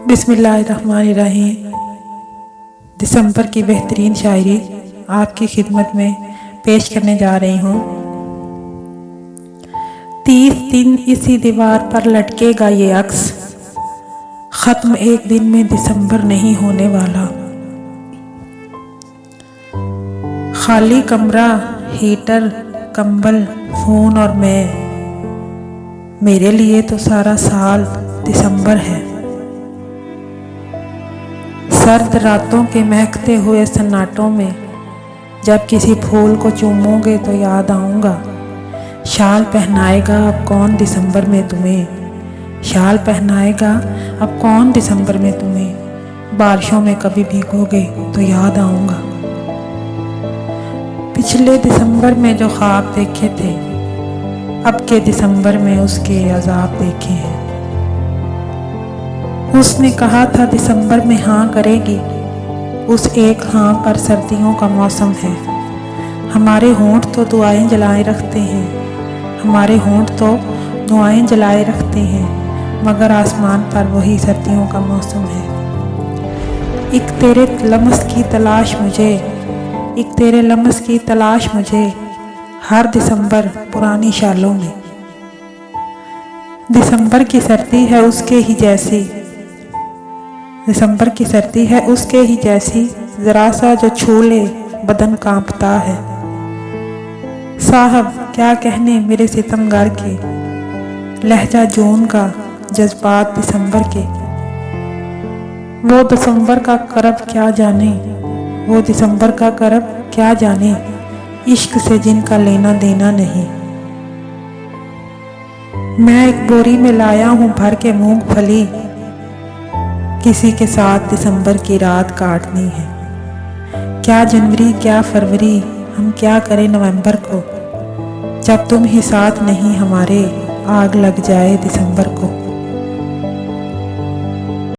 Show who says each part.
Speaker 1: बिस्मिल्लाहिर्रहमानिर्रहीम। दिसंबर की बेहतरीन शायरी आपकी खिदमत में पेश करने जा रही हूँ। 30 दिन इसी दीवार पर लटकेगा ये अक्स, ख़त्म एक दिन में दिसंबर नहीं होने वाला। खाली कमरा, हीटर, कंबल, फ़ोन और मैं, मेरे लिए तो सारा साल दिसंबर है। सर्द रातों के महकते हुए सन्नाटों में जब किसी फूल को चूमोगे तो याद आऊँगा। शाल पहनाएगा अब कौन दिसंबर में तुम्हें, शाल पहनाएगा अब कौन दिसंबर में तुम्हें। बारिशों में कभी भीगोगे तो याद आऊँगा। पिछले दिसंबर में जो ख्वाब देखे थे, अब के दिसंबर में उसके अजाब देखे हैं। उसने कहा था दिसंबर में हाँ करेगी, उस एक हाँ पर सर्दियों का मौसम है। हमारे होंठ तो दुआएं जलाए रखते हैं, हमारे होंठ तो दुआएं जलाए रखते हैं, मगर आसमान पर वही सर्दियों का मौसम है। एक तेरे लम्स की तलाश मुझे, एक तेरे लम्स की तलाश मुझे, हर दिसंबर पुरानी शालों में। दिसंबर की सर्दी है उसके ही जैसी, दिसंबर की सर्दी है उसके ही जैसी, ज़रा सा जो छू ले बदन कांपता है। साहब क्या कहने मेरे सितमगर के, लहजा जून का जज्बात दिसंबर के। वो दिसंबर का करब क्या जाने, वो दिसंबर का करब क्या जाने, इश्क से जिनका लेना देना नहीं। मैं एक बोरी में लाया हूँ भर के मूंगफली, किसी के साथ दिसंबर की रात काटनी है। क्या जनवरी क्या फरवरी, हम क्या करें नवंबर को, जब तुम ही साथ नहीं हमारे आग लग जाए दिसंबर को।